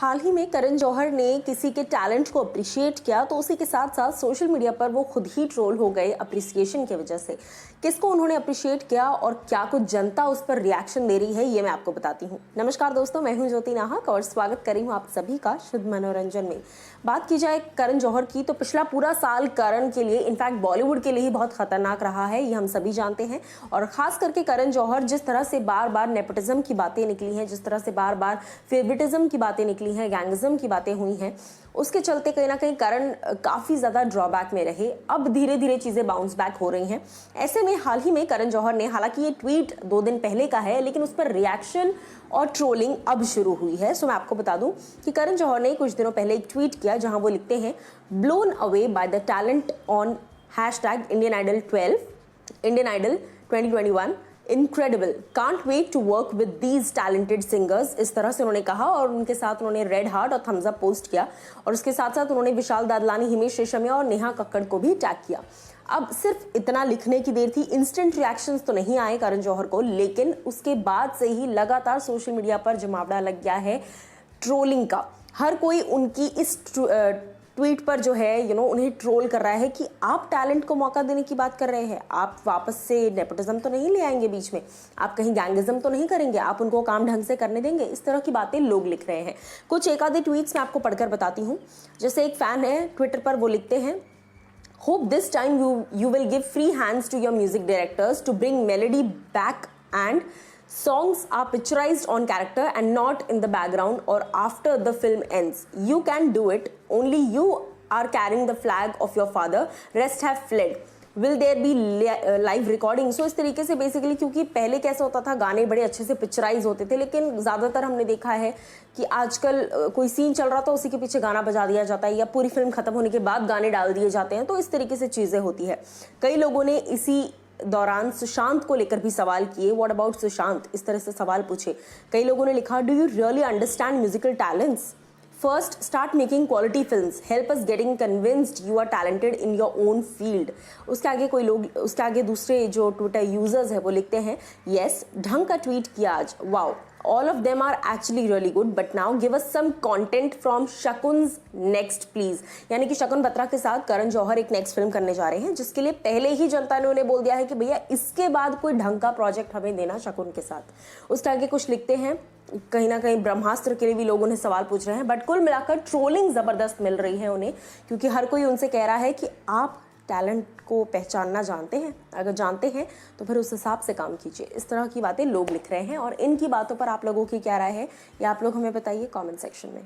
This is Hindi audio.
हाल ही में करण जौहर ने किसी के टैलेंट को अप्रिशिएट किया तो उसी के साथ साथ सोशल मीडिया पर वो खुद ही ट्रोल हो गए अप्रिसिएशन की वजह से। किसको उन्होंने अप्रिशिएट किया और क्या कुछ जनता उस पर रिएक्शन दे रही है ये मैं आपको बताती हूँ। नमस्कार दोस्तों, मैं हूँ ज्योति नाहक और स्वागत कर रही हूँ आप सभी का शुद्ध मनोरंजन में। बात की जाए करण जौहर की तो पिछला पूरा साल करण के लिए, इनफैक्ट बॉलीवुड के लिए ही बहुत खतरनाक रहा है, ये हम सभी जानते हैं। और खास करके करण जौहर जिस तरह से बार बार नेपोटिज्म की बातें निकली हैं, जिस तरह से बार बार फेवरेटिज्म की बातें निकली हैं, गैंगिज्म की बातें हुई हैं, उसके चलते कहीं ना कहीं करण काफी ज्यादा ड्रॉबैक में रहे। अब धीरे धीरे चीजें बाउंस बैक हो रही हैं। ऐसे में हाल ही में करण जौहर ने, हालांकि ये ट्वीट 2 दिन पहले का है, लेकिन उस पर रिएक्शन और ट्रोलिंग अब शुरू हुई है। सो मैं आपको बता दूं कि करण जौहर ने कुछ दिनों पहले एक ट्वीट किया जहां वो लिखते हैं, blown away by the talent on #Indian Idol 12, Indian Idol 2021, incredible, can't wait to work with these talented singers. इस तरह से उन्होंने कहा और उनके साथ उन्होंने रेड हार्ट और थम्स अप पोस्ट किया और उसके साथ साथ उन्होंने विशाल दादलानी, हिमेश रेशमिया और नेहा कक्कड़ को भी टैग किया। अब सिर्फ इतना लिखने की देर थी, इंस्टेंट रिएक्शंस तो नहीं आए करण जौहर को, लेकिन उसके बाद से ही लगातार सोशल मीडिया पर जमावड़ा लग गया है ट्रोलिंग का। हर कोई उनकी इस ट्वीट पर जो है उन्हें ट्रोल कर रहा है कि आप टैलेंट को मौका देने की बात कर रहे हैं, आप वापस से नेपोटिज्म तो नहीं ले आएंगे बीच में, आप कहीं गैंगिज्म तो नहीं करेंगे, आप उनको काम ढंग से करने देंगे। इस तरह की बातें लोग लिख रहे हैं। कुछ एक आधे ट्वीट्स मैं आपको पढ़कर बताती हूँ। जैसे एक फैन है ट्विटर पर, वो लिखते हैं, hope this time you will give free hands to your music directors to bring melody back and songs are picturized on character and not in the background or after the film ends. You can do it. Only you are carrying the flag of your father. Rest have fled. Will there be live recording? So इस तरीके से बेसिकली, क्योंकि पहले कैसा होता था, गाने बड़े अच्छे से पिक्चराइज होते थे, लेकिन ज़्यादातर हमने देखा है कि आजकल कोई सीन चल रहा था, उसी के पीछे गाना बजा दिया जाता है या पूरी फिल्म खत्म होने के बाद गाने डाल दिए जाते हैं। तो इस तरीके से चीज़ें होती है। कई लोगों ने इसी दौरान सुशांत को लेकर भी सवाल किए, व्हाट अबाउट सुशांत, इस तरह से सवाल पूछे। कई लोगों ने लिखा, do you really understand musical talents? First start making quality films, help us getting convinced you are talented in your own field. उसके आगे दूसरे जो ट्विटर यूजर्स है वो लिखते हैं, यस, ढंग का ट्वीट किया आज, wow, all of them are actually really good, but now give us some content from शकुन्स next please। यानी कि शकुन बत्रा के साथ करण जौहर एक नेक्स्ट फिल्म करने जा रहे हैं, जिसके लिए पहले ही जनता ने उन्हें बोल दिया है कि भैया इसके बाद कोई ढंग का प्रोजेक्ट हमें देना शकुन के साथ। उसके आगे कुछ लिखते हैं, कहीं ना कहीं ब्रह्मास्त्र के लिए भी लोग उन्हें सवाल पूछ रहे हैं, बट कुल मिलाकर ट्रोलिंग जबरदस्त मिल रही है उन्हें, क्योंकि हर कोई उनसे कह रहा है कि आप टैलेंट को पहचानना जानते हैं, अगर जानते हैं तो फिर उस हिसाब से काम कीजिए। इस तरह की बातें लोग लिख रहे हैं और इनकी बातों पर आप लोगों की क्या राय है, या आप लोग हमें बताइए कमेंट सेक्शन में।